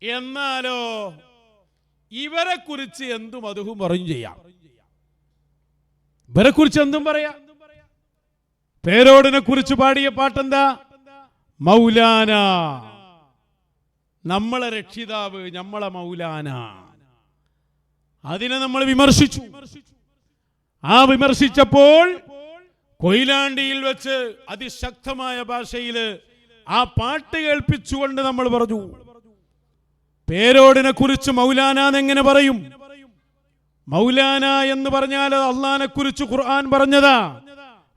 എന്നാലോ ഇവരെ കുറിച്ച് എന്തും അതും പറയും ചെയ്യാം. ഇവരെ കുറിച്ച് എന്തും പറയാം. പേരോടിനെ കുറിച്ച് പാടിയ പാട്ടെന്താ? മൗലാന, നമ്മളെ രക്ഷിതാവ്, നമ്മളെ മൗലാന. അതിനെ നമ്മൾ വിമർശിച്ചു. ആ വിമർശിച്ചപ്പോൾ കൊയിലാണ്ടിയിൽ വെച്ച് അതിശക്തമായ ഭാഷയിൽ ആ പാട്ട് കേൾപ്പിച്ചുകൊണ്ട് നമ്മൾ പറഞ്ഞു, പേരോടിനെ കുറിച്ച് മൗലാന എങ്ങനെ പറയും? മൗലാന എന്ന് പറഞ്ഞാൽ അള്ളാനെ കുറിച്ച് ഖുർആൻ പറഞ്ഞതാ.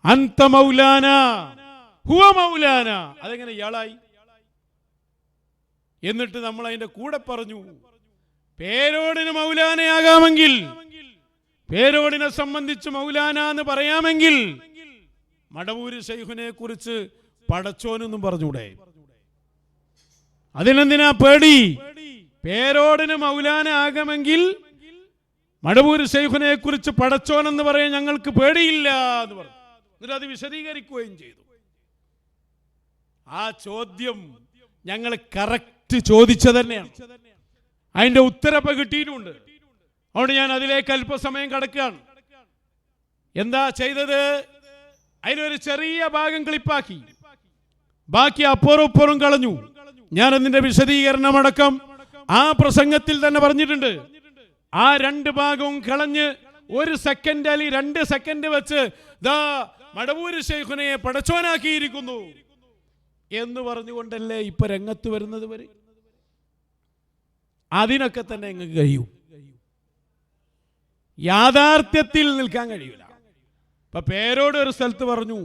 അന്ത മൗലാന ഹുവ മൗലാന. അതെങ്ങനെ ഇയാളായി? എന്നിട്ട് നമ്മൾ അതിന്റെ കൂടെ പറഞ്ഞു, പേരോടിന് മൗലാനയാകാമെങ്കിൽ, പേരോടിനെ സംബന്ധിച്ച് മൗലാന എന്ന് പറയാമെങ്കിൽ മടവൂര് ശൈഖിനെ കുറിച്ച് പടച്ചോനെന്നും പറഞ്ഞൂടെ? അതിനെന്തിനാ പേടി? പേരോടിന് മൗലാന ആകാമെങ്കിൽ മടവൂര് ശൈഖിനെ കുറിച്ച് പടച്ചോനെന്ന് പറയാൻ ഞങ്ങൾക്ക് പേടിയില്ല എന്ന് പറഞ്ഞു. എന്നിട്ട് അത് വിശദീകരിക്കുകയും ചെയ്തു. ആ ചോദ്യം ഞങ്ങൾ കറക്റ്റ് ചോദിച്ചത് തന്നെയാണ്. അതിന്റെ ഉത്തരപ്പ് കിട്ടിയിട്ടുണ്ട്. അതുകൊണ്ട് ഞാൻ അതിലേക്ക് അല്പസമയം കടക്കുകയാണ്. എന്താ ചെയ്തത്? അതിനൊരു ചെറിയ ഭാഗം ക്ലിപ്പാക്കി, ബാക്കി അപ്പുറം ഇപ്പുറം കളഞ്ഞു. ഞാൻ അതിന്റെ വിശദീകരണമടക്കം ആ പ്രസംഗത്തിൽ തന്നെ പറഞ്ഞിട്ടുണ്ട്. ആ രണ്ട് ഭാഗവും കളഞ്ഞ് 1 സെക്കൻഡ് അല്ലെങ്കിൽ 2 സെക്കൻഡ് വെച്ച് ദാ മടവൂര് ശൈഖിനെ പടച്ചോനാക്കിയിരിക്കുന്നു എന്ന് പറഞ്ഞുകൊണ്ടല്ലേ ഇപ്പൊ രംഗത്ത് വരുന്നത് വരെ. അതിനൊക്കെ തന്നെ നിങ്ങൾക്ക് കഴിയും. യാഥാർത്ഥ്യത്തിൽ നിൽക്കാൻ കഴിയില്ല. ഇപ്പൊ പേരോട് ഒരു സ്ഥലത്ത് പറഞ്ഞു,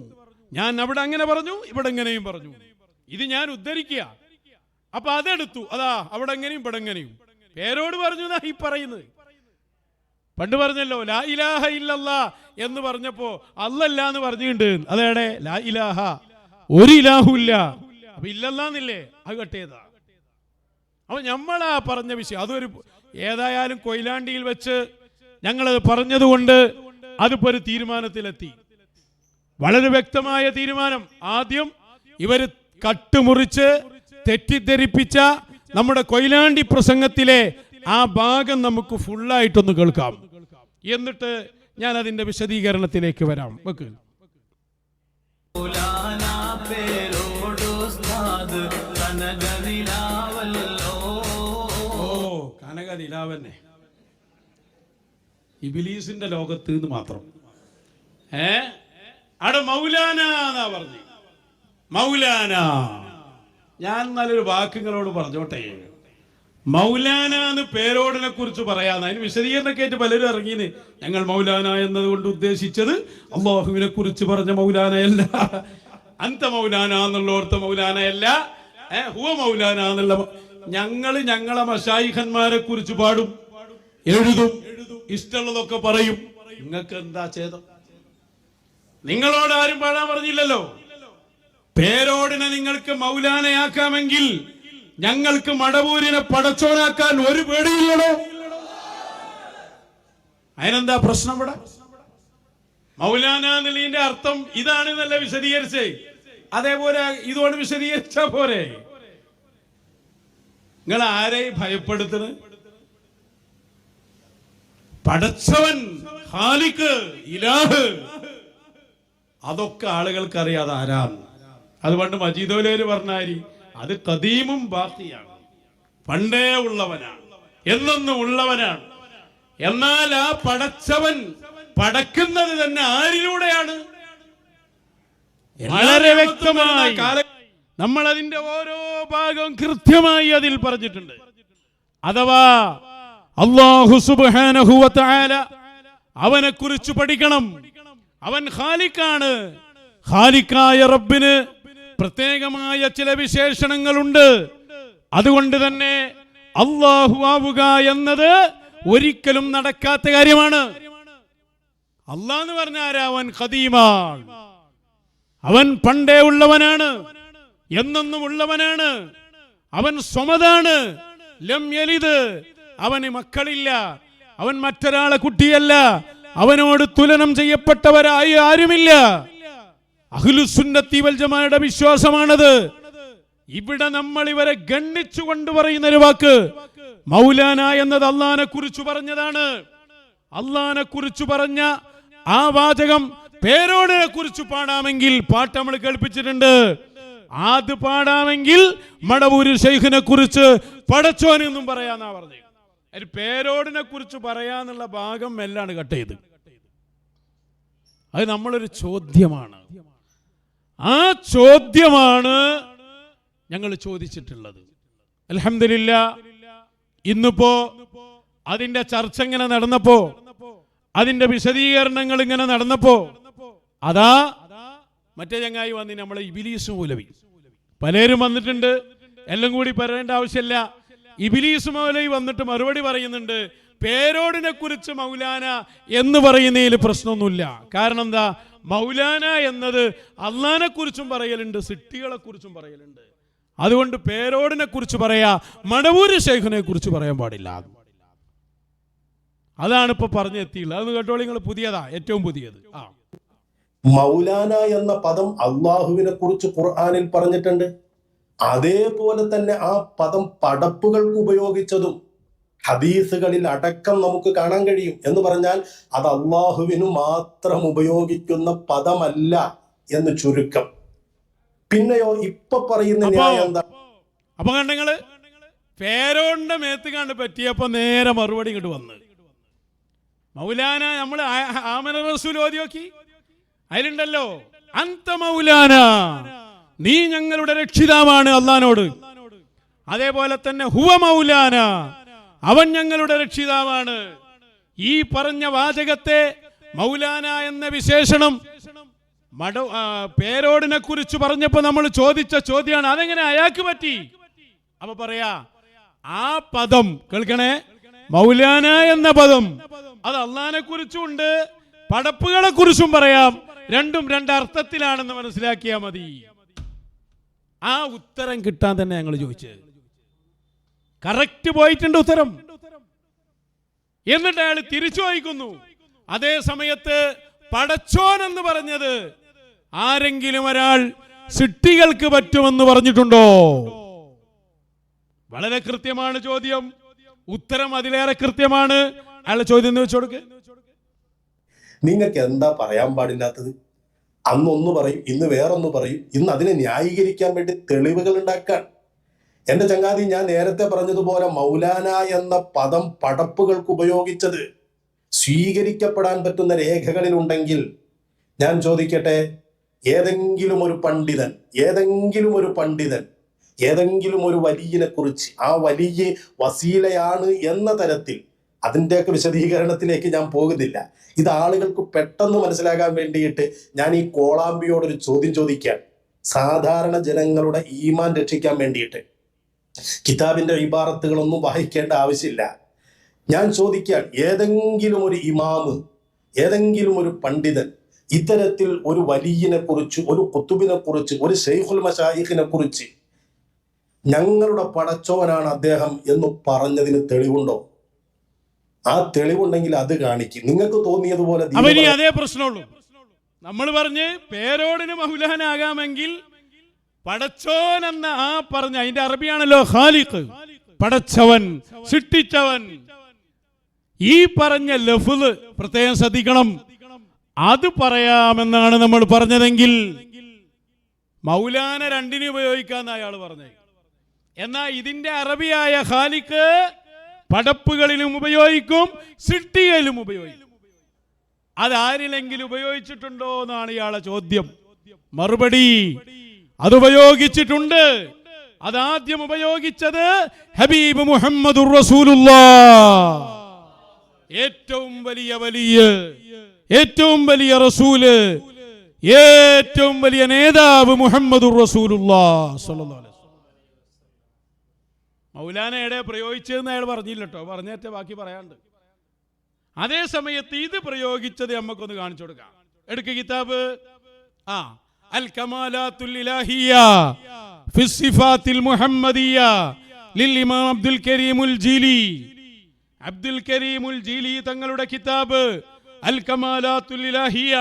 ഞാൻ അവിടെ അങ്ങനെ പറഞ്ഞു, ഇവിടെ എങ്ങനെയും പറഞ്ഞു. ഇത് ഞാൻ ഉദ്ധരിക്കുക. അപ്പൊ അതെടുത്തു, അതാ അവിടെ എങ്ങനെയും ഇവിടെ എങ്ങനെയും. പേരോട് പറഞ്ഞു ഈ പറയുന്നത്. പണ്ട് പറഞ്ഞല്ലോ ലാ ഇലാഹ ഇല്ലല്ലാ എന്ന് പറഞ്ഞപ്പോ അല്ലല്ല എന്ന് പറഞ്ഞിട്ടുണ്ട്. അതേടെ ലാ ഇലാഹ, ഒരു ഇലാഹുല്ല. അപ്പൊ ഇല്ലല്ലാന്നില്ലേ? അത് കട്ടേതാ. അപ്പൊ നമ്മളാ പറഞ്ഞ വിഷയം അതൊരു ഏതായാലും കൊയിലാണ്ടിയിൽ വെച്ച് ഞങ്ങളത് പറഞ്ഞതുകൊണ്ട് അതിപ്പോ ഒരു തീരുമാനത്തിലെത്തി. വളരെ വ്യക്തമായ തീരുമാനം. ആദ്യം ഇവര് കട്ടുമുറിച്ച് തെറ്റിദ്ധരിപ്പിച്ച നമ്മുടെ കൊയിലാണ്ടി പ്രസംഗത്തിലെ ആ ഭാഗം നമുക്ക് ഫുള്ളായിട്ടൊന്ന് കേൾക്കാം. എന്നിട്ട് ഞാൻ അതിന്റെ വിശദീകരണത്തിലേക്ക് വരാം. വെക്ക്. കനകനിലാവന്നെ ഇബിലീസിന്റെ ലോകത്ത് നിന്ന് മാത്രം. അവിടെ മൗലാന എന്നാ പറഞ്ഞു. മൗലാന. ഞാൻ നല്ലൊരു വാക്കുകളോട് പറഞ്ഞോട്ടെ. മൗലാന എന്ന് പേരോടിനെ കുറിച്ച് പറയാന്ന് അതിന് വിശദീകരണമൊക്കെ ആയിട്ട് പലരും ഇറങ്ങിന്. ഞങ്ങൾ മൗലാന എന്നതുകൊണ്ട് ഉദ്ദേശിച്ചത് അള്ളാഹുവിനെ കുറിച്ച് പറഞ്ഞ മൗലാനയല്ല, അന്ത മൗലാന എന്നുള്ളോർത്ത മൗലാനയല്ല, ഹുവ മൗലാന എന്നുള്ള. ഞങ്ങളെ മശായിഖന്മാരെ കുറിച്ച് പാടും, എഴുതും, ഇഷ്ടമുള്ളതൊക്കെ പറയും. നിങ്ങൾക്ക് എന്താ ഛേദം? നിങ്ങളോട് ആരും പാടാൻ പറഞ്ഞില്ലല്ലോ. പേരോടിനെ നിങ്ങൾക്ക് മൗലാനയാക്കാമെങ്കിൽ ഞങ്ങൾക്ക് മടവൂരിനെ പടച്ചോനാക്കാൻ ഒരു പേടിയില്ലടോ. അതിനെന്താ പ്രശ്നം? ഇവിടെ മൗലാന എന്നുള്ളതിന്റെ അർത്ഥം ഇതാണെന്നല്ല വിശദീകരിച്ചേ. അതേപോലെ ഇതുകൊണ്ട് വിശദീകരിച്ച പോരെ. നിങ്ങൾ ആരെയും ഭയപ്പെടുത്തുന്നത്? പടച്ചവൻ, ഖാലിഖ്, ഇലാഹ്, അതൊക്കെ ആളുകൾക്ക് അറിയാതെ ആരാണ്. അതുകൊണ്ട് മജീദോലേര് പറഞ്ഞാരി അത് ഖദീമും ബാഖിയാണ്, പണ്ടേ ഉള്ളവനാണ്, എന്നൊന്നും ഉള്ളവനാണ്. എന്നാൽ ആ പടച്ചവൻ പടക്കുന്നത് തന്നെ ആരിലൂടെയാണ്? വളരെ വ്യക്തമായി നമ്മൾ അതിന്റെ ഓരോ ഭാഗവും കൃത്യമായി അതിൽ പറഞ്ഞിട്ടുണ്ട്. അഥവാ അല്ലാഹു സുബ്ഹാനഹു വ തആല അവനെ കുറിച്ച് പഠിക്കണം. അവൻ ഖാലിഖാണ്. ഖാലിഖായ റബ്ബിന് പ്രത്യേകമായ ചില വിശേഷണങ്ങളുണ്ട്. അതുകൊണ്ട് തന്നെ അല്ലാഹു ആവുക എന്നത് ഒരിക്കലും നടക്കാത്ത കാര്യമാണ്. അല്ലാഹ് എന്ന് പറഞ്ഞാൽ ആരാ? അവൻ ഖദീമാണ്. അവൻ പണ്ടേ ഉള്ളവനാണ്, എന്നെന്നും ഉള്ളവനാണ്. അവൻ സ്വമതാണ്. ലം യലിദ്, അവന് മക്കളില്ല. അവൻ മറ്റൊരാളെ കുട്ടിയല്ല. അവനോട് തുലനം ചെയ്യപ്പെട്ടവരായി ആരുമില്ല. അഹ്ലുസുന്നത്തി വൽ ജമാഅയുടെ വിശ്വാസമാണത്. ഇവിടെ നമ്മൾ ഇവരെ ഗണ്ണിച്ചുകൊണ്ട് പറയുന്ന ഒരു വാക്ക് മൗലാന എന്നത് അള്ളാനെ കുറിച്ച് പറഞ്ഞതാണ്. അള്ളാനെ കുറിച്ച് പറഞ്ഞ ആ വാചകം പേരോടിനെ കുറിച്ച് പാടാമെങ്കിൽ പാട്ട് നമ്മൾ കേൾപ്പിച്ചിട്ടുണ്ട്. അത് പാടാമെങ്കിൽ മടവൂര് ശൈഖിനെ കുറിച്ച് പടച്ചോനെന്നും പറയാന്നാ പറഞ്ഞത്. ഒരു പേരോടിനെ കുറിച്ച് പറയാന്നുള്ള ഭാഗം എല്ലാം കട്ട് ചെയ്ത്. അത് നമ്മളൊരു ചോദ്യമാണ്. ആ ചോദ്യമാണ് ഞങ്ങൾ ചോദിച്ചിട്ടുള്ളത്. അൽഹംദുലില്ലാഹ് ഇന്നിപ്പോ അതിന്റെ ചർച്ച ഇങ്ങനെ നടന്നപ്പോ, അതിന്റെ വിശദീകരണങ്ങൾ ഇങ്ങനെ നടന്നപ്പോ, അതാ മറ്റേ ചങ്ങായി വന്നി നമ്മളെ ഇബ്ലീസ് മൗലവി, പലരും വന്നിട്ടുണ്ട്. എല്ലാം കൂടി പറയേണ്ട ആവശ്യമില്ല. ഇബ്ലീസ് മൗലവി വന്നിട്ട് മറുപടി പറയുന്നുണ്ട്, പേരോടിനെ കുറിച്ച് മൗലാന എന്ന് പറയുന്നതിൽ പ്രശ്നമൊന്നുമില്ല. കാരണം എന്താ, മൗലാന എന്നത് അള്ളാനെ കുറിച്ചും പറയലുണ്ട്, സിട്ടികളെ കുറിച്ചും പറയലുണ്ട്. അതുകൊണ്ട് പേരോടിനെ കുറിച്ച് പറയാ, മടവൂര് ശൈഖിനെ കുറിച്ച് പറയാൻ പാടില്ല. അതാണ് ഇപ്പൊ പറഞ്ഞെത്തിയുള്ളത്. അതൊന്ന് കേട്ടോളി നിങ്ങൾ. പുതിയതാ, ഏറ്റവും പുതിയത്. മൗലാന എന്ന പദം അള്ളാഹുവിനെ കുറിച്ച് ഖുർആനിൽ പറഞ്ഞിട്ടുണ്ട്. അതേപോലെ തന്നെ ആ പദം പടപ്പുകൾക്ക് ഉപയോഗിച്ചതും ഹദീസുകളിൽ അടക്കം നമുക്ക് കാണാൻ കഴിയും. എന്ന് പറഞ്ഞാൽ അത് അള്ളാഹുവിനു മാത്രം ഉപയോഗിക്കുന്ന പദമല്ല എന്ന് ചുരുക്കം. പിന്നെയോ ഇപ്പൊ പറയുന്ന ന്യായം എന്താ? അപ്പൊ കണ്ടങ്ങള് പേരോടിന്റെ മേത്ത് കണ്ട് പറ്റിയപ്പോ നേരെ മറുപടി ഇങ്ങോട്ട് വന്ന് മൗലാന. നമ്മള് ആമന റസൂൽ ഓതി നോക്കി, അതിലുണ്ടല്ലോ അന്ത മൗലാന, നീ ഞങ്ങളുടെ രക്ഷിതാവാണ് അള്ളാനോട്. അതേപോലെ തന്നെ ഹുവ മൗലാന, അവൻ ഞങ്ങളുടെ രക്ഷിതാവാണ്. ഈ പറഞ്ഞ വാചകത്തെ മൗലാന എന്ന വിശേഷണം പേരോടിനെ കുറിച്ച് പറഞ്ഞപ്പോ നമ്മൾ ചോദിച്ച ചോദ്യമാണ്, അതെങ്ങനെ അയാൾക്ക് പറ്റി? അപ്പൊ പറയാ, ആ പദം കേൾക്കണേ, മൗലാന എന്ന പദം അത് അള്ളാനെ കുറിച്ചും ഉണ്ട്, പടപ്പുകളെ കുറിച്ചും പറയാം. രണ്ടും രണ്ടർത്ഥത്തിലാണെന്ന് മനസ്സിലാക്കിയാ മതി. ആ ഉത്തരം കിട്ടാൻ തന്നെ ഞങ്ങൾ ചോദിച്ചത്. കറക്റ്റ് പോയിട്ടുണ്ട് ഉത്തരം. എന്നിട്ട് അയാൾ തിരിച്ചു വായിക്കുന്നു, അതേ സമയത്ത് പടച്ചോൻ എന്ന് പറഞ്ഞത് ആരെങ്കിലും ഒരാൾ സിട്ടികൾക്ക് പറ്റുമെന്ന് പറഞ്ഞിട്ടുണ്ടോ? വളരെ കൃത്യമാണ് ചോദ്യം, ഉത്തരം അതിലേറെ കൃത്യമാണ്. അയാളെ ചോദ്യം എന്ന് വെച്ചോടുക്ക്. നിങ്ങൾക്ക് എന്താ പറയാൻ പാടില്ലാത്തത്? അന്നൊന്ന് പറയും, ഇന്ന് വേറൊന്ന് പറയും. ഇന്ന് അതിനെ ന്യായീകരിക്കാൻ വേണ്ടി തെളിവുകൾ ഉണ്ടാക്കാൻ. എന്റെ ചങ്ങാതി, ഞാൻ നേരത്തെ പറഞ്ഞതുപോലെ മൗലാന എന്ന പദം പടപ്പുകൾക്ക് ഉപയോഗിച്ചത് സ്വീകരിക്കപ്പെടാൻ പറ്റുന്ന രേഖകളിൽ ഉണ്ടെങ്കിൽ ഞാൻ ചോദിക്കട്ടെ, ഏതെങ്കിലും ഒരു പണ്ഡിതൻ ഏതെങ്കിലും ഒരു വലിയനെ കുറിച്ച്, ആ വലിയ വസീലയാണ് എന്ന തരത്തിൽ, അതിൻ്റെയൊക്കെ വിശദീകരണത്തിലേക്ക് ഞാൻ പോകുന്നില്ല. ഇത് ആളുകൾക്ക് പെട്ടെന്ന് മനസ്സിലാകാൻ വേണ്ടിയിട്ട് ഞാൻ ഈ കോളാമ്പിയോടൊരു ചോദ്യം ചോദിക്കാൻ, സാധാരണ ജനങ്ങളുടെ ഈമാൻ രക്ഷിക്കാൻ വേണ്ടിയിട്ട്. കിതാബിന്റെ ഇബാറത്തുകളൊന്നും വായിക്കേണ്ട ആവശ്യമില്ല. ഞാൻ ചോദിക്കാൻ, ഏതെങ്കിലും ഒരു ഇമാമ്, ഏതെങ്കിലും ഒരു പണ്ഡിതൻ ഇത്തരത്തിൽ ഒരു വലിയനെ കുറിച്ച്, ഒരു ഖുതുബിനെ കുറിച്ച്, ഒരു ശൈഖുൽ മശായിഖിനെ കുറിച്ച് ഞങ്ങളുടെ പടച്ചോനാണ് അദ്ദേഹം എന്ന് പറഞ്ഞതിന് തെളിവുണ്ടോ? ആ തെളിവുണ്ടെങ്കിൽ അത് കാണിക്കും. നിങ്ങൾക്ക് തോന്നിയതുപോലെ അതേ പ്രശ്നമുള്ളൂ. നമ്മൾ പറഞ്ഞ് പേരോടിന് മൗലാനാകാമെങ്കിൽ പടച്ചോൻ എന്ന ആ പറഞ്ഞ, അതിന്റെ അറബിയാണല്ലോ ഖാലിഖ്, പടച്ചവൻ, സൃഷ്ടിച്ചവൻ. ഈ പറഞ്ഞ ലഫ്ള് പ്രത്യേകം ശ്രദ്ധിക്കണം. അത് പറയാമെന്നാണ് നമ്മൾ പറഞ്ഞതെങ്കിൽ മൗലാന രണ്ടിന് ഉപയോഗിക്കാന്ന് അയാൾ പറഞ്ഞത്. എന്നാൽ ഇതിന്റെ അറബിയായ ഖാലിഖ് പടപ്പുകളിലും ഉപയോഗിക്കും, സൃഷ്ടിയിലും ഉപയോഗിക്കും. അതാരിലെങ്കിലും ഉപയോഗിച്ചിട്ടുണ്ടോ എന്നാണ് ഇയാളെ ചോദ്യം. മറുപടി, അത് ഉപയോഗിച്ചിട്ടുണ്ട്. അതാദ്യം ഉപയോഗിച്ചത് ഹബീബ് മുഹമ്മദുർ റസൂലുള്ളാഹ്, ഏറ്റവും വലിയ റസൂല്, ഏറ്റവും വലിയ നേതാവ് മുഹമ്മദുർ റസൂലുള്ളാഹ് സ്വല്ലല്ലാഹു അലൈഹി വസല്ലം. മൗലാന എവിടെ പ്രയോഗിച്ചതെന്ന് അയാൾ പറഞ്ഞില്ല കേട്ടോ, പറഞ്ഞേറ്റ ബാക്കി പറയാണ്ട്. അതേ സമയത്ത് ഇത് പ്രയോഗിച്ചത് നമുക്കൊന്ന് കാണിച്ചു കൊടുക്കാം. എടുക്ക കിതാബ്, അൽ കമാലാത്തുൽ ഇലാഹിയ്യ ഫി സിഫാത്തിൽ മുഹമ്മദിയ്യ ലിൽ ഇമാം അബ്ദുൽ കരീമുൽ ജീലി. അബ്ദുൽ കരീമുൽ ജീലി തങ്ങളുടെ കിതാബ് അൽ കമാലാത്തുൽ ഇലാഹിയ്യ.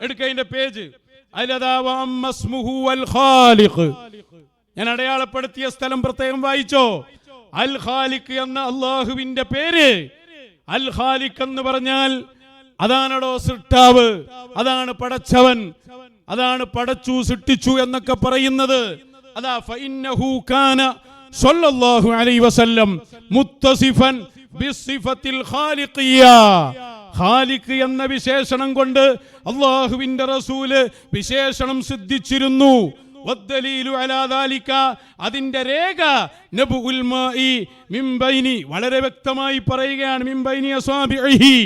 എടുക്ക അതിന്റെ പേജ്. അലദാ വ അമ്മസ്മുഹു വൽ ഖാലിഖ്. ഞാൻ അടയാളപ്പെടുത്തിയ സ്ഥലം പ്രത്യേകം വായിച്ചോ. അൽ ഖാലിഖ് എന്ന അള്ളാഹുവിന്റെ പേര്, അൽ ഖാലിഖ് എന്ന് പറഞ്ഞാൽ അതാണോ സൃഷ്ടാവ്, അതാണ് പടച്ചവൻ, അതാണ് പടച്ചു സൃഷ്ടിച്ചു എന്നൊക്കെ പറയുന്നത്. അതാ ഫഇന്നഹു കാന സല്ലല്ലാഹു അലൈഹി വസല്ലം മുത്തസിഫൻ ബിസിഫത്തിൽ ഖാലിഖിയ്യ. ഖാലിഖ് എന്ന വിശേഷണം കൊണ്ട് അല്ലാഹുവിന്റെ റസൂല് വിശേഷണം സിദ്ധിച്ചിരുന്നു. വദ്ദലീലു അലാ ദാലിക, അതിന്റെ രേഖ നബുൽ മാഇ മിൻ ബൈനി, വളരെ വ്യക്തമായി പറയുകയാണ്, മിൻ ബൈനി അസ്വാബിഇഹി,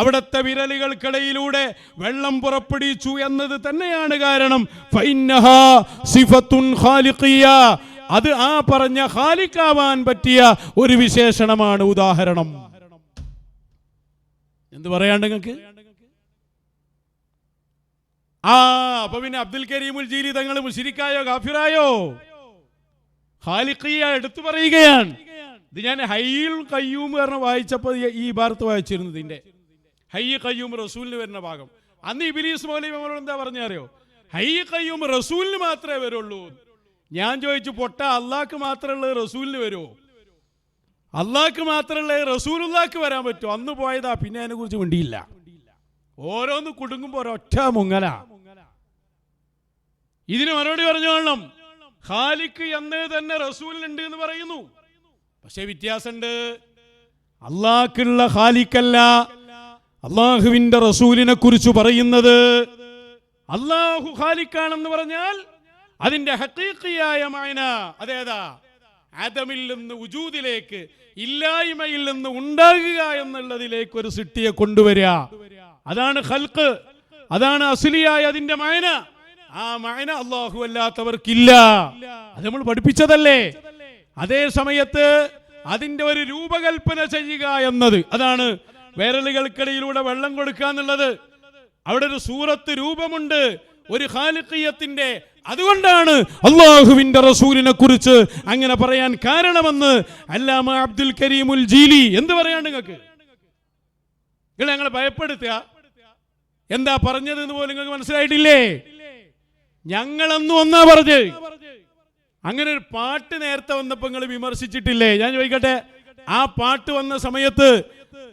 അവിടുത്തെ വിരലുകൾക്കിടയിലൂടെ വെള്ളം പുറപ്പെടുവിച്ചു എന്നത് തന്നെയാണ് കാരണം. ഫഇന്നഹാ സിഫത്തുൻ ഖാലിഖിയ്യ, അത് ആ പറഞ്ഞ ഖാലിഖാവാൻ പറ്റിയ ഒരു വിശേഷണമാണ്. ഉദാഹരണം എന്ത് പറയാണ്ട് നിങ്ങൾക്ക്? അപ്പൊ പിന്നെ അബ്ദുൽ കരീമുൽ ജീലി തങ്ങൾ മുശ്രിക്കായോ കാഫിറായോ? ഖാലിഖിയ്യ എടുത്തു പറയുകയാണ്. ഇത് ഞാൻ ഹയ്യുൽ ഖയ്യൂം പറഞ്ഞ വായിച്ചപ്പോൾ ഈ ഭാരത്ത് വായിച്ചിരുന്നു. ഇതിന്റെ ഹയ്യ് ഖയ്യൂം റസൂലിന് വരുന്ന ഭാഗം. അന്ന് ഇബ്ലീസ് മൗലവി നമ്മളോട് എന്താ പറഞ്ഞറിയോ? ഹയ്യ് ഖയ്യൂം റസൂലിന് മാത്രമേ വരുള്ളൂ. ഞാൻ ചോദിച്ചു, പൊട്ട അള്ളാഹ്ക്ക് മാത്രമുള്ളത് റസൂലിന് വരുമോ? അള്ളാഹ്ക്ക് മാത്രമുള്ളത് റസൂലുള്ളാഹ്ക്ക് വരാൻ പറ്റുമോ? അന്ന് പോയതാ, പിന്നെ അതിനെ കുറിച്ച് മിണ്ടിയില്ല. ഓരോന്ന് കുടുങ്ങുമ്പോ ഒരൊറ്റ മുങ്ങല. ഇതിന് മറുപടി പറഞ്ഞോളണം. ഖാലിഖ് എന്ന് തന്നെ റസൂലിനുണ്ട് എന്ന് പറയുന്നു. പക്ഷെ വ്യത്യാസമുണ്ട്. അള്ളാഹ്ക്കുള്ള ഖാലിഖല്ല അള്ളാഹുവിന്റെ റസൂലിനെ കുറിച്ച് പറയുന്നത്. അള്ളാഹു ഖാലിഖാണെന്ന് പറഞ്ഞാൽ അതിന്റെ ഹഖീഖിയായ മഅന അതേതാ? ആദമിൽ നിന്ന് വുജൂദിലേക്ക്, ഇല്ലായ്മയിൽ നിന്ന് ഉണ്ടാകുക എന്നുള്ളതിലേക്ക് ഒരു സൃഷ്ടിയെ കൊണ്ടുവരിക. അതാണ് ഖൽഖ്, അതാണ് അസ്ലിയായ അതിന്റെ മഅന. ആ മഅന അല്ലാഹു അല്ലാത്തവർക്കില്ല. അത് നമ്മൾ പഠിപ്പിച്ചതല്ലേ. അതേ സമയത്ത് അതിന്റെ ഒരു രൂപകൽപ്പന ചെയ്യുക എന്നത്, അതാണ് വിരലുകൾക്കിടയിലൂടെ വെള്ളം കൊടുക്കുക എന്നുള്ളത്. അവിടെ ഒരു സൂറത്ത് രൂപമുണ്ട്, ഒരു ഖാലിഖിയത്തിന്റെ. അതുകൊണ്ടാണ് അള്ളാഹുവിന്റെ റസൂലിനെ കുറിച്ച് അങ്ങനെ പറയാൻ കാരണമെന്ന് അല്ലാമ അബ്ദുൽ കരീമുൽ ജീലി എന്ത് പറയാണ്ട് നിങ്ങൾക്ക്? നിങ്ങൾ ഞങ്ങളെ ഭയപ്പെടുത്തുക. എന്താ പറഞ്ഞത് എന്ന് പോലും നിങ്ങൾക്ക് മനസ്സിലായിട്ടില്ലേ? ഞങ്ങളെന്നും ഒന്നാ പറഞ്ഞ്. അങ്ങനെ ഒരു പാട്ട് നേരത്തെ വന്നപ്പോൾ നിങ്ങൾ വിമർശിച്ചിട്ടില്ലേ? ഞാൻ ചോദിക്കട്ടെ, ആ പാട്ട് വന്ന സമയത്ത്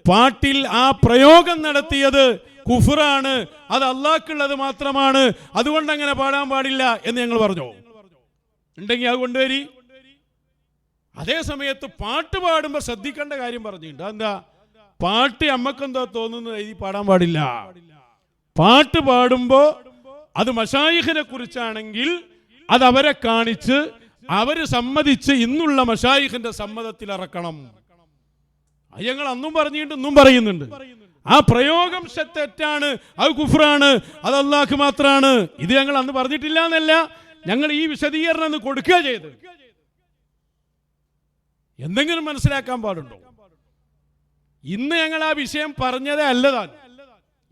പാട്ടിൽ ആ പ്രയോഗം നടത്തിയത് കുഫറാണ്, അത് അള്ളാഹ്ക്കുള്ളത് മാത്രമാണ്, അതുകൊണ്ട് അങ്ങനെ പാടാൻ പാടില്ല എന്ന് ഞങ്ങൾ പറഞ്ഞു. ഉണ്ടെങ്കിൽ അത് കൊണ്ടുവരി. അതേ സമയത്ത് പാട്ട് പാടുമ്പോൾ ശ്രദ്ധിക്കേണ്ട കാര്യം പറഞ്ഞിട്ടുണ്ട്. എന്താ? പാട്ട് നമ്മക്കെന്തോ തോന്നുന്നു എഴുതി പാടാൻ പാടില്ല. പാട്ട് പാടുമ്പോ അത് മശായിഖിനെ കുറിച്ചാണെങ്കിൽ അത് അവരെ കാണിച്ച് അവര് സമ്മതിച്ച് ഇന്നുള്ള മശായിഖിന്റെ സമ്മതത്തിൽ ഇറക്കണം. അത് ഞങ്ങൾ അന്നും പറഞ്ഞിട്ടുണ്ട്, ഇന്നും പറയുന്നുണ്ട്. ആ പ്രയോഗം തെറ്റാണ്, അത് കുഫ്റാണ്, അത് അല്ലാഹ് മാത്രമാണ്. ഇത് ഞങ്ങൾ അന്ന് പറഞ്ഞിട്ടില്ല എന്നല്ല, ഞങ്ങൾ ഈ വിശദീകരണം ഒന്ന് കൊടുക്കുക ചെയ്ത്. എന്തെങ്കിലും മനസ്സിലാക്കാൻ പാടുണ്ടോ? ഇന്ന് ഞങ്ങൾ ആ വിഷയം പറഞ്ഞതേ അല്ലതാണ്,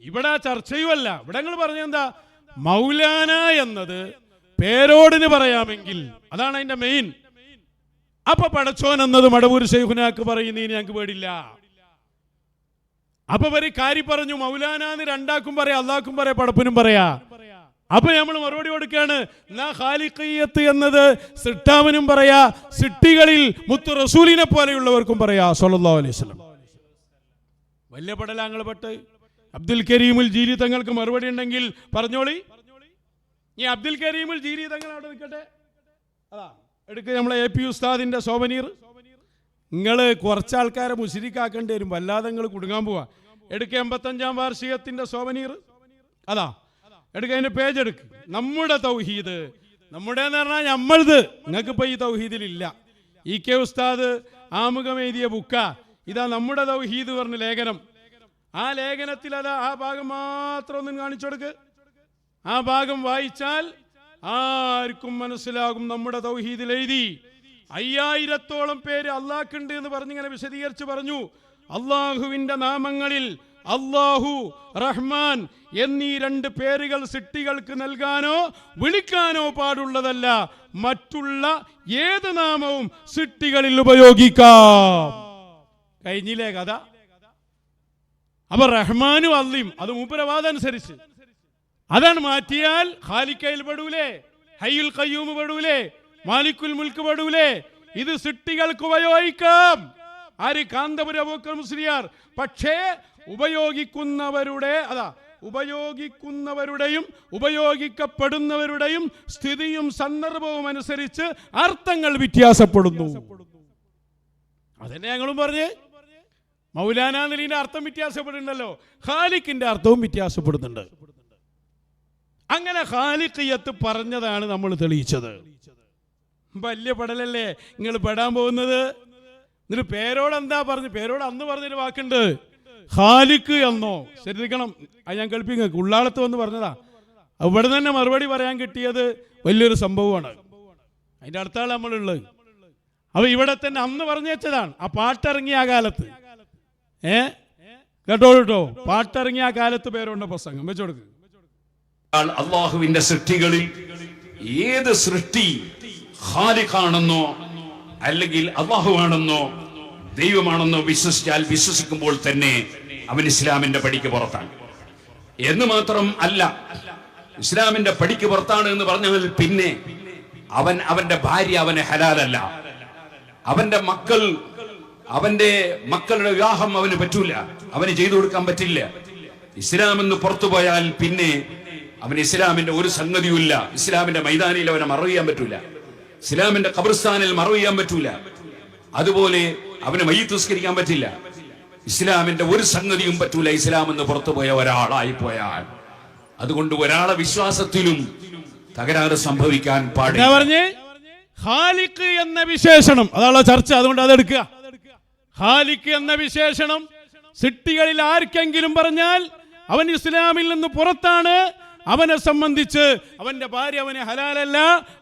ഇവിടെ ചർച്ചയുമല്ല. ഇവിടെ ഞങ്ങൾ പറഞ്ഞെന്താ? മൗലാന എന്നത് പേരോടിന് പറയാമെങ്കിൽ അതാണ് അതിന്റെ മെയിൻ. അപ്പൊ പടച്ചോൻ എന്നത് മടവൂർ ശൈഖുനാക്ക് പറയുന്നതിന് ഞങ്ങൾക്ക് പേടില്ല. അപ്പൊ ഒരു കാര്യം പറഞ്ഞു, മൗലാനാന്ന് രണ്ടാക്കും പറയാ, അള്ളാഹ്ക്കും പറയാ, പടപ്പിനും പറയാ. അപ്പൊ നമ്മൾ മറുപടി കൊടുക്കുകയാണ്, ഖാലിഖിയ്യത്ത് എന്നത് സിട്ടാവിനും പറയാ, സിട്ടികളിൽ മുത്തു റസൂലിനെ പോലെയുള്ളവർക്കും പറയാ സ്വല്ലല്ലാഹു അലൈഹി വസല്ലം. വലിയ പടലാങ്ങൾ പെട്ട് അബ്ദുൽ കരീമുൽ ജീലി തങ്ങൾക്ക് മറുപടി ഉണ്ടെങ്കിൽ പറഞ്ഞോളി. ഈ അബ്ദുൽ കരീമുൽ ജീലി തങ്ങൾ അവിടെ നിൽക്കട്ടെ. അതാ എടുക്കുക നമ്മളെ AP ഉസ്താദിന്റെ സോവനീർ. നിങ്ങൾ കുറച്ചാൾക്കാരെ മുശ്രിക്കാക്കേണ്ടി വരും, വല്ലാതെ നിങ്ങൾ കുടുങ്ങാൻ പോവാ. എടുക്കുക 85ാം വാർഷികത്തിന്റെ സോവനീർ. അതാ എടുക്കുക, അതിന്റെ പേജ് എടുക്ക്. നമ്മുടെ തൗഹീദ്, നമ്മുടെ എന്ന് പറഞ്ഞാൽ നമ്മളത്. നിങ്ങൾക്കിപ്പോ ഈ തൗഹീദിലില്ല. EK ഉസ്താദ് ആമുഖം എഴുതിയ ബുക്കാ ഇതാ നമ്മുടെ തൗഹീദ് പറഞ്ഞ ലേഖനം. ആ ലേഖനത്തിൽ അതാ ആ ഭാഗം മാത്രം ഒന്നും കാണിച്ചു കൊടുക്ക്. ആ ഭാഗം വായിച്ചാൽ ആർക്കും മനസ്സിലാകും. നമ്മുടെ തൗഹീദിൽ എഴുതി 5000-ഓളം പേര് അള്ളാഹ്ക്കുണ്ട് എന്ന് പറഞ്ഞിങ്ങനെ വിശദീകരിച്ച് പറഞ്ഞു. അള്ളാഹുവിന്റെ നാമങ്ങളിൽ അള്ളാഹു, റഹ്മാൻ എന്നീ 2 പേരുകൾ സിട്ടികൾക്ക് നൽകാനോ വിളിക്കാനോ പാടുള്ളതല്ല. മറ്റുള്ള ഏത് നാമവും സിട്ടികളിൽ ഉപയോഗിക്കാം. കഴിഞ്ഞില്ലേ കഥ? അപ്പൊ റഹ്മാനും അള്ളീം അത് മൂപ്പരവാദനുസരിച്ച് അതാണ്. മാറ്റിയാൽ ഖാലിഖയിൽ പെടൂലേ, ഹയ്യുൽ ഖയ്യൂം പെടൂലേ, മാലിക്കുൽ മുൽക്ക് പെടൂലേ? ഇത് സൃഷ്ടികൾക്ക് ഉപയോഗിക്കാം. ആര്? കാന്തപുരം അബൂബക്കർ മുസ്ലിയാർ. പക്ഷേ ഉപയോഗിക്കുന്നവരുടെയും ഉപയോഗിക്കപ്പെടുന്നവരുടെയും സ്ഥിതിയും സന്ദർഭവും അനുസരിച്ച് അർത്ഥങ്ങൾ വ്യത്യാസപ്പെടുന്നു. അതന്നെ ഞങ്ങളും പറഞ്ഞ്. മൗലാന നിലീന്റെ അർത്ഥം വ്യത്യാസപ്പെടുന്നുണ്ടല്ലോ, ഖാലിഖിന്റെ അർത്ഥവും വ്യത്യാസപ്പെടുന്നുണ്ട്. അങ്ങനെ ഖാലിഖിയത്ത് പറഞ്ഞതാണ് നമ്മൾ തെളിയിച്ചത്. വലിയ പെടലല്ലേ നിങ്ങൾ പെടാൻ പോകുന്നത്? എന്നിട്ട് പേരോട് എന്താ പറഞ്ഞു? പേരോട് അന്ന് പറഞ്ഞൊരു വാക്കുണ്ട്, ഖാലിഖ് എന്നോ. ശ്രദ്ധിക്കണം, അത് ഞാൻ കേൾപ്പിങ്ങൾക്ക്. ഉള്ളാളത്ത് വന്ന് പറഞ്ഞതാ. അവിടെ തന്നെ മറുപടി പറയാൻ കിട്ടിയത് വലിയൊരു സംഭവമാണ്. അതിൻ്റെ അടുത്താണ് നമ്മളുള്ളത്. അപ്പൊ ഇവിടെ തന്നെ അന്ന് പറഞ്ഞു വെച്ചതാണ്. ആ പാട്ടിറങ്ങിയ ആ കാലത്ത്, കേട്ടോ, പാട്ടിറങ്ങിയ ആ കാലത്ത് പേരോണ്ട പ്രസംഗം വെച്ചോടുക്ക്. അള്ളാഹുവിന്റെ സൃഷ്ടികളിൽ ഏത് സൃഷ്ടി ഖാലിഖാണെന്നോ അല്ലെങ്കിൽ അള്ളാഹുവാണെന്നോ ദൈവമാണെന്നോ വിശ്വസിക്കുമ്പോൾ തന്നെ അവൻ ഇസ്ലാമിന്റെ പടിക്ക് പുറത്താണ് എന്ന് മാത്രം അല്ല. ഇസ്ലാമിന്റെ പടിക്ക് പുറത്താണ് എന്ന് പറഞ്ഞാൽ പിന്നെ അവന്റെ ഭാര്യ അവന് ഹലാലല്ല, അവന്റെ മക്കളുടെ വിവാഹം അവന് പറ്റൂല, അവന് ചെയ്തു കൊടുക്കാൻ പറ്റില്ല. ഇസ്ലാം എന്ന് പുറത്തു പോയാൽ പിന്നെ അവന് ഇസ്ലാമിന്റെ ഒരു സംഗതിയുമില്ല. ഇസ്ലാമിന്റെ മൈതാനിയിൽ അവനെ മറവിയാൻ പറ്റൂല, ഇസ്ലാമിന്റെ ഖബർസ്ഥാനിൽ മറവിയാൻ പറ്റൂല, അതുപോലെ അവന് മയ്യിത്ത് നിസ്കരിക്കാൻ പറ്റില്ല. ഇസ്ലാമിന്റെ ഒരു സംഗതിയും പറ്റൂല ഇസ്ലാം എന്ന് പുറത്തു പോയ ഒരാളായി പോയാൽ. അതുകൊണ്ട് ഒരാളെ വിശ്വാസത്തിലും തകരാറ് സംഭവിക്കാൻ പാടില്ല. പറഞ്ഞേ ഖാലിഖ് എന്ന വിശേഷണം, അതാണ് ചർച്ച, അതുകൊണ്ട് അതെടുക്കുക. ഖാലിഖ് എന്ന വിശേഷണം സൃഷ്ടികളിൽ ആർക്കെങ്കിലും പറഞ്ഞാൽ അവൻ ഇസ്ലാമിൽ നിന്ന് പുറത്താണ്. അവനെ സംബന്ധിച്ച് അവന്റെ ഭാര്യ അവനെ ഹലാലല്ല.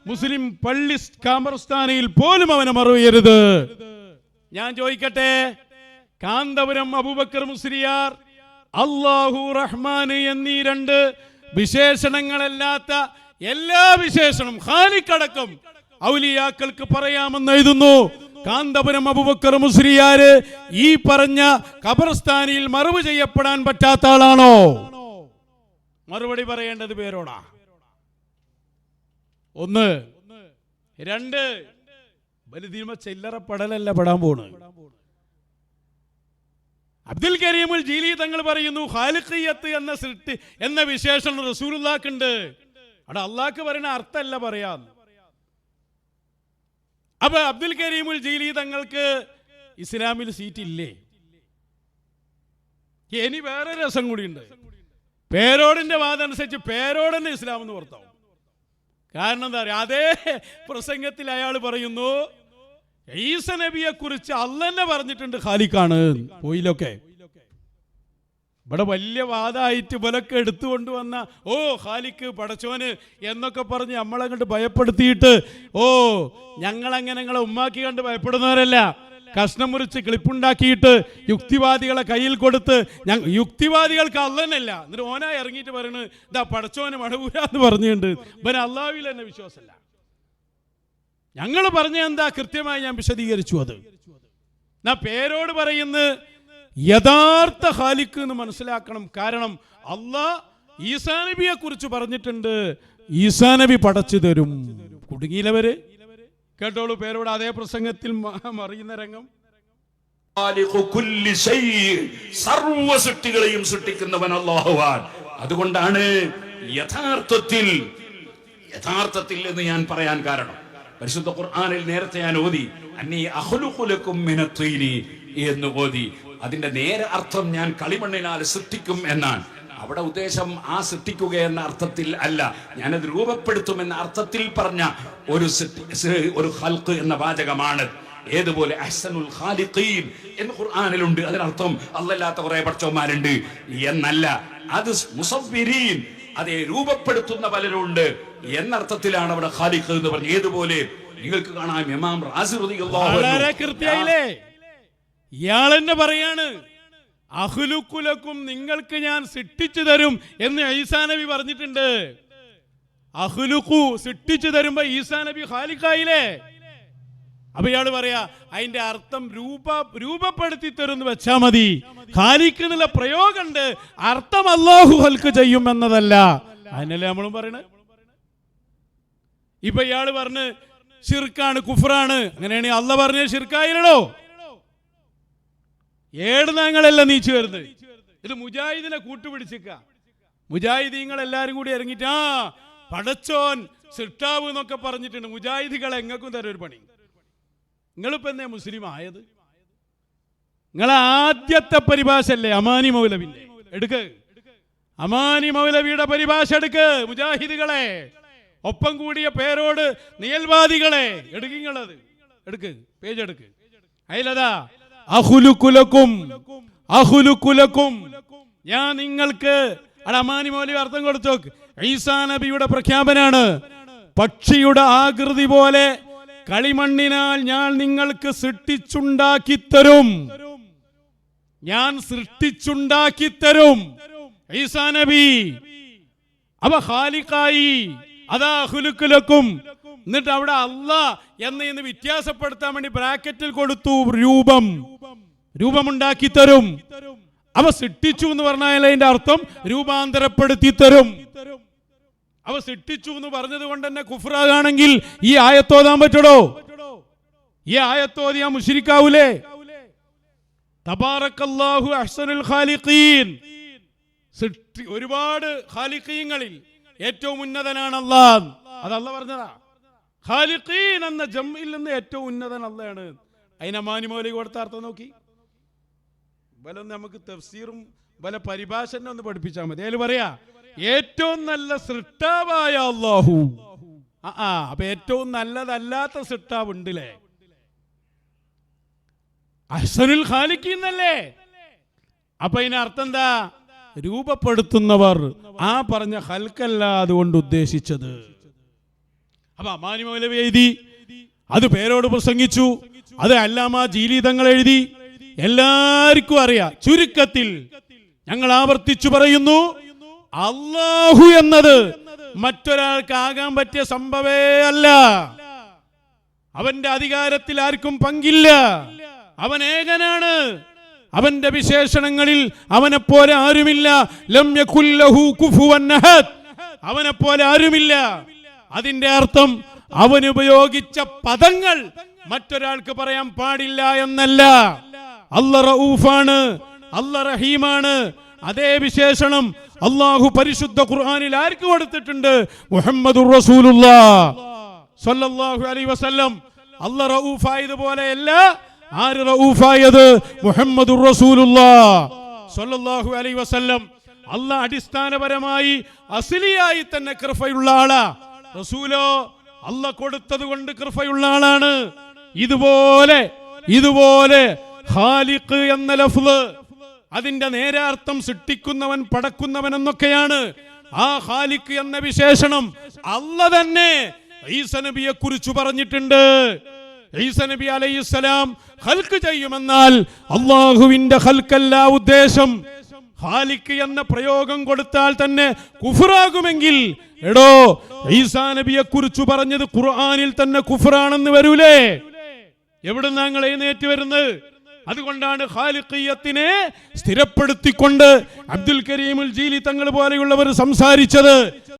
മുസ്ലിം പള്ളി ഖബർസ്ഥാനിൽ പോലും അവനെ മറവയരുത്. ഞാൻ ചോദിക്കട്ടെ, കാന്തപുരം അബൂബക്കർ മുസ്ലിയാർ അല്ലാഹു റഹ്മാൻ എന്നീ രണ്ട് വിശേഷണങ്ങളല്ലാത്ത എല്ലാ വിശേഷണം ഖാലിഖ് അടക്കം ഔലിയാക്കൾക്ക് പറയാമെന്ന് എഴുതുന്നു. കാന്തപുരം അബൂബക്കർ മുസ്ലിയാര് ഈ പറഞ്ഞ ഖബർസ്ഥാനിൽ മറവ് ചെയ്യപ്പെടാൻ പറ്റാത്ത ആളാണോ? മറുപടി പറയേണ്ടത് പേരോടാ. ഒന്ന്. രണ്ട്, വലുതീമ ചില്ലറ പടലല്ല പെടാൻ പോണ്. അബ്ദുൽ കരീമുൽ ജീലി തങ്ങൾ പറയുന്നു ഖാലിഖിയത്ത് എന്ന വിശേഷണം റസൂലുള്ളാഹിക്കുണ്ട്. അവിടെ അള്ളാഹ്ക്ക് പറയുന്ന അർത്ഥമല്ല പറയാം. അപ്പൊ അബ്ദുൽ കരീമുൽ ജീലി തങ്ങൾക്ക് ഇസ്ലാമിൽ സീറ്റ് ഇല്ലേ? ഇനി വേറെ രസം കൂടിയുണ്ട്. പേരോടിന്റെ വാദം അനുസരിച്ച് പേരോടന്നെ ഇസ്ലാം എന്ന് പുറത്താവും. കാരണം എന്താ പറയുക, അതേ പ്രസംഗത്തിൽ അയാൾ പറയുന്നു ഈസ നബിയെ കുറിച്ച് അള്ളന്നെ പറഞ്ഞിട്ടുണ്ട് ഖാലിഖാണ്. പോയിലൊക്കെ ഇവിടെ വലിയ വാദമായിട്ട് ഇവലൊക്കെ എടുത്തുകൊണ്ടുവന്ന ഖാലിഖ് പടച്ചോന് എന്നൊക്കെ പറഞ്ഞ് നമ്മളങ്ങോട്ട് ഭയപ്പെടുത്തിയിട്ട് ഞങ്ങളങ്ങനെ നിങ്ങളെ ഉമ്മാക്കി കണ്ട് ഭയപ്പെടുന്നവരല്ല. കഷ്ണം മുറിച്ച് ക്ലിപ്പുണ്ടാക്കിയിട്ട് യുക്തിവാദികളെ കയ്യിൽ കൊടുത്ത് യുക്തിവാദികൾക്ക് അള്ളനല്ല, എന്നിട്ട് ഓനായി ഇറങ്ങിയിട്ട് പറയുന്നത് ഇതാ പടച്ചോന് മടവൂരാന്ന് പറഞ്ഞുകൊണ്ട് ഇവൻ അള്ളാഹുവിൽ തന്നെ വിശ്വാസമല്ല. ഞങ്ങൾ പറഞ്ഞ എന്താ കൃത്യമായി ഞാൻ വിശദീകരിച്ചു. അത് പേരോട് പറയുന്നത് യഥാർത്ഥ ഖാലിഖ് എന്ന് മനസ്സിലാക്കണം. കാരണം അള്ളാഹ് ഈസാ നബിയെ കുറിച്ച് പറഞ്ഞിട്ടുണ്ട്, ഈസാ നബി പടച്ചു തരും. കുടുങ്ങിയിലവര് കേട്ടോളൂ. പേരോട് അതേ പ്രസംഗത്തിൽ മറിയുന്ന രംഗം. സർവ സൃഷ്ടികളെയും സൃഷ്ടിക്കുന്നവൻ അല്ലാഹുവാണ്. അതുകൊണ്ടാണ് യഥാർത്ഥത്തിൽ എന്ന് ഞാൻ പറയാൻ കാരണം, പരിശുദ്ധ ഖുർആനിൽ നേരത്തെ ഞാൻ ഓതി അന്നീ അഖ്ലുഖു ലക്കും മിനത്തീനി എന്ന് ഓതി. അതിന്റെ നേരെ അർത്ഥം ഞാൻ കളിമണ്ണിനാൽ സൃഷ്ടിക്കും എന്നാണ്. അവിടെ ഉദ്ദേശം ആ സൃഷ്ടിക്കുക എന്ന അർത്ഥത്തിൽ അല്ല, ഞാനത് രൂപപ്പെടുത്തുമെന്ന അർത്ഥത്തിൽ പറഞ്ഞ ഒരു ഖൽഖ് എന്ന വാചകമാണ്. ഏതുപോലെ അഹ്സനുൽ ഖാലിഖീൻ എന്ന് ഖുർആനിലുണ്ട്. അതിനർത്ഥം അല്ലാത്ത കുറെ പടച്ചവന്മാരുണ്ട് എന്നല്ല. അത് മുസവ്വിരീൻ, അതേ രൂപപ്പെടുത്തുന്ന പലരുണ്ട് എന്നർത്ഥത്തിലാണ് അവിടെ ഖാലിഖ് എന്ന് പറഞ്ഞു. ഏതുപോലെ നിങ്ങൾക്ക് കാണാം ഇമാം റാസി റളിയല്ലാഹു അൻഹു കൃത്യമായില്ലേ ഇയാളെന്നെ പറയാണ് അഖ്ലുഖുലക്കും നിങ്ങൾക്ക് ഞാൻ സൃഷ്ടിച്ചു തരും എന്ന് ഈസാ നബി പറഞ്ഞിട്ടുണ്ട്. അഖ്ലുഖു സൃഷ്ടിച്ചു തരുമ്പോ ഈസാ നബി ഖാലിഖായില്ലേ? അപ്പൊ ഇയാള് പറയാ അതിന്റെ അർത്ഥം രൂപപ്പെടുത്തി തരുമെന്ന് വെച്ചാ മതി. ഖാലിഖ് എന്നുള്ള പ്രയോഗമുണ്ട്, അർത്ഥം അല്ലാഹു ഖൽഖ് ചെയ്യും എന്നതല്ല. അതിനല്ലേ നമ്മളും പറയണേ. ഇപ്പൊ ഇയാള് പറഞ്ഞ് ഷിർക്കാണ്, കുഫറാണ്. അങ്ങനെയാണെങ്കിൽ അല്ല പറഞ്ഞ ഷിർക്കായില്ലടോ. ഏട് ഞങ്ങളല്ല നീച്ചു വരുന്നത്. ഇത് മുജാഹിദിനെ കൂട്ടുപിടിച്ചിക്ക. മുജാഹിദീങ്ങൾ എല്ലാരും കൂടി ഇറങ്ങിയിട്ട് പടച്ചോൻ സിട്ടാവ് എന്നൊക്കെ പറഞ്ഞിട്ടുണ്ട്. മുജാഹിദികളെ എങ്ങൾക്കും തരും ഒരു പണി. നിങ്ങളിപ്പോ എന്തേ മുസ്ലിം ആയത്? നിങ്ങളെ ആദ്യത്തെ പരിഭാഷ അല്ലേ അമാനി മൗലവിന്റെ? എടുക്ക്, അമാനി മൗലവിയുടെ പരിഭാഷ എടുക്ക്. മുജാഹിദുകളെ, ഒപ്പം കൂടിയ പേരോട് നിയൽവാദികളെ, എടുക്കിങ്ങളത് എടുക്ക്, പേജ് എടുക്ക്. അതിലതാ അഹുലുക്കുലക്കും അഹുലുക്കുലക്കും, ഞാൻ നിങ്ങൾക്ക് അമാനി മൗലവി അർത്ഥം കൊടുത്തു. ഈസാ നബിയുടെ പ്രഖ്യാപനാണ്. പക്ഷിയുടെ ആകൃതി പോലെ കളിമണ്ണിനാൽ ഞാൻ നിങ്ങൾക്ക് സൃഷ്ടിച്ചുണ്ടാക്കിത്തരും. ഞാൻ സൃഷ്ടിച്ചുണ്ടാക്കിത്തരും. ഈസാ നബി അവ ഖാലിഖായി, അതാ ഹുലുക്കുലക്കും. എന്നിട്ട് അവിടെ അല്ലാ എന്ന് വ്യത്യാസപ്പെടുത്താൻ വേണ്ടി ബ്രാക്കറ്റിൽ കൊടുത്തു രൂപം. രൂപമുണ്ടാക്കി തരും. അവ സൃഷ്ടിച്ചു എന്ന് പറഞ്ഞാൽ അതിന്റെ അർത്ഥം രൂപാന്തരപ്പെടുത്തി തരും. അവ സൃഷ്ടിച്ചു എന്ന് പറഞ്ഞത് കൊണ്ട് തന്നെ കുഫ്റാണെങ്കിൽ ഈ ആയത്തോതാൻ പറ്റടോ? ഈ ആയത്തോതിയാ മുശ്രിക്കാവൂലേ? തബാറക്കല്ലാഹു അഹ്സനുൽ ഖാലിഖീൻ. ഒരുപാട് ഖാലിഖീങ്ങളിൽ ഏറ്റവും ഉന്നതനാണ് അല്ലാഹ്. അത് അല്ലാഹ് പറഞ്ഞതാ. ഖാലിഖീൻ എന്ന ജംഇൽ നിന്ന് ഏറ്റവും ഉന്നതൻ അല്ലാഹയാണ്. അതിനെ അമാനി മൗലവി കൊടുത്ത അർത്ഥം നോക്കി. ബലൊന്ന് നമുക്ക് തഫ്സീറും ബല പരിഭാഷനെ ഒന്ന് പഠിപ്പിച്ചാൽ മതി. അതിൽ പറയാ ഏറ്റവും നല്ല സൃഷ്ടാവായ അല്ലാഹു. അപ്പൊ ഏറ്റവും നല്ലതല്ലാത്ത സൃഷ്ടാവ് ഉണ്ടല്ലേ? അഹ്സനുൽ ഖാലിഖീൻ എന്നല്ലേ? അപ്പൊ ഇതിനർത്ഥം എന്താ? രൂപപ്പെടുത്തുന്നവർ. ആ പറഞ്ഞ ഖൽഖല്ല അതുകൊണ്ട് ഉദ്ദേശിച്ചത്. അപ്പൊ അമാനി മൗലവി എഴുതി, അത് പേരോട് പ്രസംഗിച്ചു, അത് അല്ലാമ ജീലി തങ്ങൾ എഴുതി, എല്ലാവർക്കും അറിയാം. ചുരുക്കത്തിൽ ഞങ്ങൾ ആവർത്തിച്ചു പറയുന്നു, അല്ലാഹു എന്നത് മറ്റൊരാൾക്ക് ആകാൻ പറ്റിയ സംഭവേ അല്ല. അവന്റെ അധികാരത്തിൽ ആർക്കും പങ്കില്ല. അവൻ ഏകനാണ്. അവന്റെ വിശേഷണങ്ങളിൽ അവനെപ്പോലെ ആരുമില്ല. ലം യകുൽ ലഹു കുഫുവൻ അഹദ്. അവനെപ്പോലെ ആരുമില്ല. അതിന്റെ അർത്ഥം അവൻ ഉപയോഗിച്ച പദങ്ങൾ മറ്റൊരാൾക്ക് പറയാൻ പാടില്ല എന്നല്ല. അല്ലാഹ് റഊഫാണ്, അല്ലാഹ് റഹീമാണ്. അതേ വിശേഷണം അല്ലാഹു പരിശുദ്ധ ഖുർആനിൽ ആർക്ക് കൊടുത്തിട്ടുണ്ട്? മുഹമ്മദുർ റസൂലുള്ളാഹ് സ്വല്ലല്ലാഹു അലൈഹി വസല്ലം. അല്ലാഹ് റഊഫായതുപോലെയല്ല. ആര് റഊഫായത്? മുഹമ്മദുർ റസൂലുള്ളാഹ് സ്വല്ലല്ലാഹു അലൈഹി വസല്ലം. അല്ലാഹ് അടിസ്ഥാനപരമായി അസ്ലിയായി തന്നെ കൃപയുള്ള ആളാ. റസൂലോ അല്ലാഹ് കൊടുത്തത് കൊണ്ട് കൃപയുള്ള ആളാണ്. ഇതുപോലെ ഖാലിഖ് എന്ന ലഫ്ള് അതിന്റെ നേരാർത്ഥം സൃഷ്ടിക്കുന്നവൻ, പടക്കുന്നവൻ എന്നൊക്കെയാണ്. ആ ഖാലിഖ് എന്ന വിശേഷണം അല്ലാഹ് തന്നെ ഈസാ നബിയെ കുറിച്ച് പറഞ്ഞിട്ടുണ്ട്. ഈസാ നബി അലൈഹിസ്സലാം ഖൽഖ് ചെയ്യുമെന്നാൽ അല്ലാഹുവിന്റെ ഖൽഖല്ല ഉദ്ദേശം. ഖാലിഖ് എന്ന പ്രയോഗം കൊടുത്താൽ തന്നെ കുഫ്റാകുമെങ്കിൽ എടോ ഈസാ നബിയെ കുറിച്ച് പറഞ്ഞത് ഖുർആനിൽ തന്നെ കുഫ്റാണെന്ന് വരൂലേ? എവിടുന്ന് ഞങ്ങൾ എഴുന്നേറ്റ് വരുന്നത്? അതുകൊണ്ടാണ് ഖാലിഖിയത്തിനെ സ്ഥിരപ്പെടുത്തിക്കൊണ്ട് അബ്ദുൽ കരീമുൽ ജീലി തങ്ങൾ പോലെയുള്ളവർ സംസാരിച്ചത്.